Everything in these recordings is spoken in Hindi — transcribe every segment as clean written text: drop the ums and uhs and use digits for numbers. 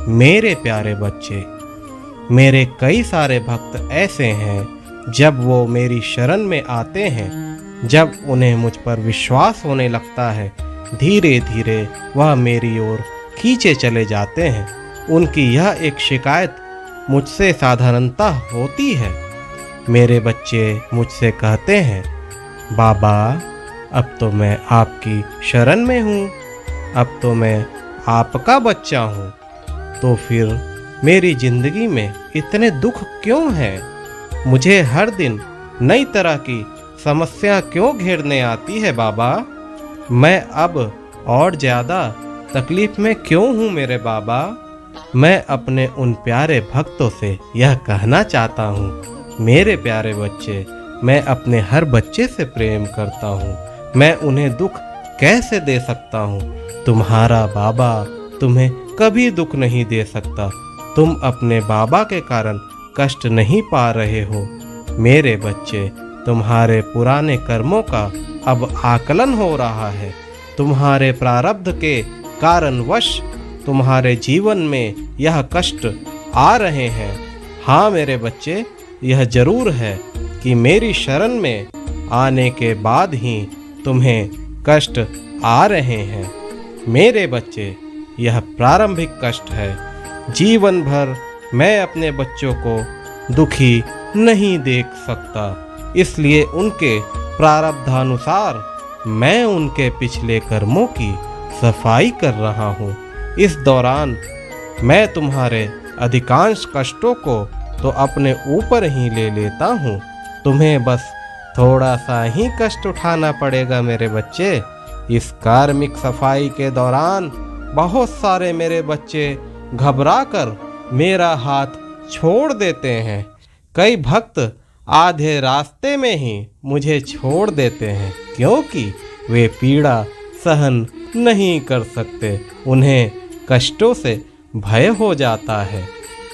मेरे प्यारे बच्चे, मेरे कई सारे भक्त ऐसे हैं जब वो मेरी शरण में आते हैं, जब उन्हें मुझ पर विश्वास होने लगता है, धीरे धीरे वह मेरी ओर खींचे चले जाते हैं। उनकी यह एक शिकायत मुझसे साधारणतः होती है। मेरे बच्चे मुझसे कहते हैं, बाबा अब तो मैं आपकी शरण में हूँ, अब तो मैं आपका बच्चा हूँ, तो फिर मेरी ज़िंदगी में इतने दुख क्यों हैं? मुझे हर दिन नई तरह की समस्या क्यों घेरने आती है बाबा? मैं अब और ज़्यादा तकलीफ़ में क्यों हूँ मेरे बाबा? मैं अपने उन प्यारे भक्तों से यह कहना चाहता हूँ, मेरे प्यारे बच्चे, मैं अपने हर बच्चे से प्रेम करता हूँ, मैं उन्हें दुख कैसे दे सकता हूँ? तुम्हारा बाबा तुम्हें कभी दुख नहीं दे सकता। तुम अपने बाबा के कारण कष्ट नहीं पा रहे हो। मेरे बच्चे, तुम्हारे पुराने कर्मों का अब आकलन हो रहा है। तुम्हारे प्रारब्ध के कारणवश तुम्हारे जीवन में यह कष्ट आ रहे हैं। हाँ मेरे बच्चे, यह जरूर है कि मेरी शरण में आने के बाद ही तुम्हें कष्ट आ रहे हैं। मेरे बच्चे, यह प्रारंभिक कष्ट है। जीवन भर मैं अपने बच्चों को दुखी नहीं देख सकता, इसलिए उनके प्रारब्धानुसार मैं उनके पिछले कर्मों की सफाई कर रहा हूँ। इस दौरान मैं तुम्हारे अधिकांश कष्टों को तो अपने ऊपर ही ले लेता हूँ। तुम्हें बस थोड़ा सा ही कष्ट उठाना पड़ेगा मेरे बच्चे। इस कार्मिक सफाई के दौरान बहुत सारे मेरे बच्चे घबराकर मेरा हाथ छोड़ देते हैं। कई भक्त आधे रास्ते में ही मुझे छोड़ देते हैं, क्योंकि वे पीड़ा सहन नहीं कर सकते। उन्हें कष्टों से भय हो जाता है,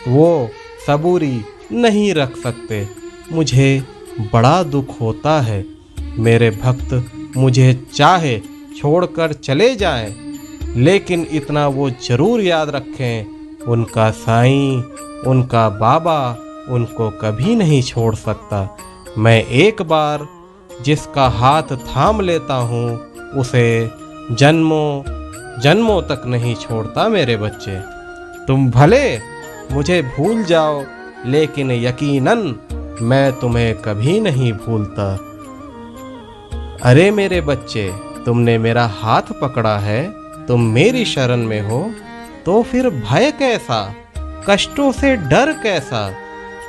वो सबूरी नहीं रख सकते। मुझे बड़ा दुख होता है। मेरे भक्त मुझे चाहे छोड़कर चले जाएं, लेकिन इतना वो जरूर याद रखें, उनका साईं, उनका बाबा उनको कभी नहीं छोड़ सकता। मैं एक बार जिसका हाथ थाम लेता हूँ उसे जन्मों जन्मों तक नहीं छोड़ता मेरे बच्चे। तुम भले मुझे भूल जाओ, लेकिन यकीनन मैं तुम्हें कभी नहीं भूलता। अरे मेरे बच्चे, तुमने मेरा हाथ पकड़ा है, तुम मेरी शरण में हो, तो फिर भय कैसा, कष्टों से डर कैसा?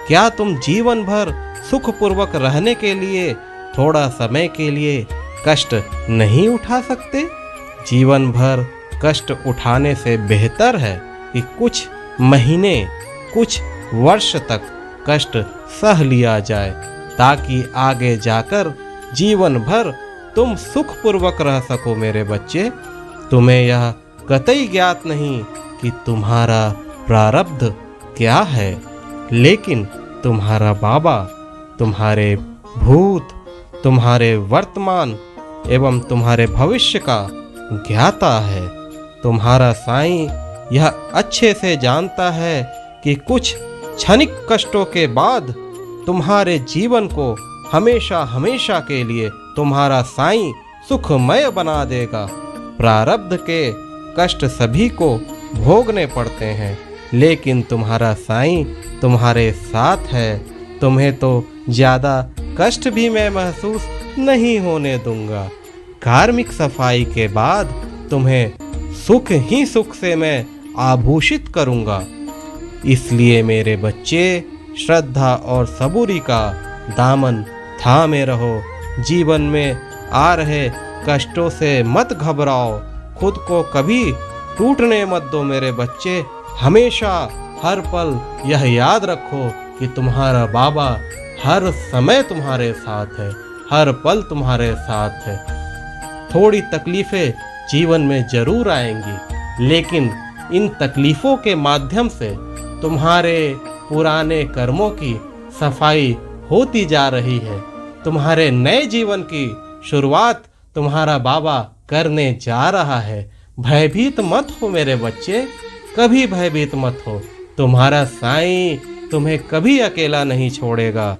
क्या तुम जीवन भर सुखपूर्वक रहने के लिए थोड़ा समय के लिए कष्ट नहीं उठा सकते? जीवन भर कष्ट उठाने से बेहतर है कि कुछ महीने, कुछ वर्ष तक कष्ट सह लिया जाए, ताकि आगे जाकर जीवन भर तुम सुखपूर्वक रह सको मेरे बच्चे। तुम्हें यह कतई ज्ञात नहीं कि तुम्हारा प्रारब्ध क्या है, लेकिन तुम्हारा बाबा तुम्हारे भूत, तुम्हारे वर्तमान एवं तुम्हारे भविष्य का ज्ञाता है। तुम्हारा साईं यह अच्छे से जानता है कि कुछ क्षणिक कष्टों के बाद तुम्हारे जीवन को हमेशा हमेशा के लिए तुम्हारा साईं सुखमय बना देगा। प्रारब्ध के कष्ट सभी को भोगने पड़ते हैं, लेकिन तुम्हारा साईं तुम्हारे साथ है। तुम्हें तो ज़्यादा कष्ट भी मैं महसूस नहीं होने दूंगा। कार्मिक सफाई के बाद तुम्हें सुख ही सुख से मैं आभूषित करूंगा। इसलिए मेरे बच्चे, श्रद्धा और सबूरी का दामन थामे रहो। जीवन में आ रहे कष्टों से मत घबराओ, खुद को कभी टूटने मत दो मेरे बच्चे। हमेशा हर पल यह याद रखो कि तुम्हारा बाबा हर समय तुम्हारे साथ है, हर पल तुम्हारे साथ है। थोड़ी तकलीफ़ें जीवन में जरूर आएंगी, लेकिन इन तकलीफ़ों के माध्यम से तुम्हारे पुराने कर्मों की सफाई होती जा रही है। तुम्हारे नए जीवन की शुरुआत तुम्हारा बाबा करने जा रहा है। भयभीत मत हो मेरे बच्चे। कभी भयभीत मत हो। तुम्हारा साईं तुम्हें कभी अकेला नहीं छोड़ेगा।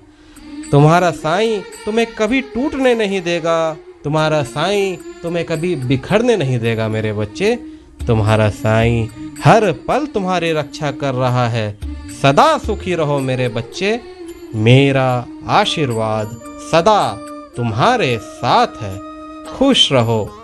तुम्हारा साईं तुम्हें कभी टूटने नहीं देगा। तुम्हारा साईं तुम्हें कभी बिखरने नहीं देगा मेरे बच्चे। तुम्हारा साईं हर पल तुम्हारी रक्षा कर रहा है। सदा सुखी रहो मेरे बच्चे। मेरा आशीर्वाद सदा तुम्हारे साथ है। खुश रहो।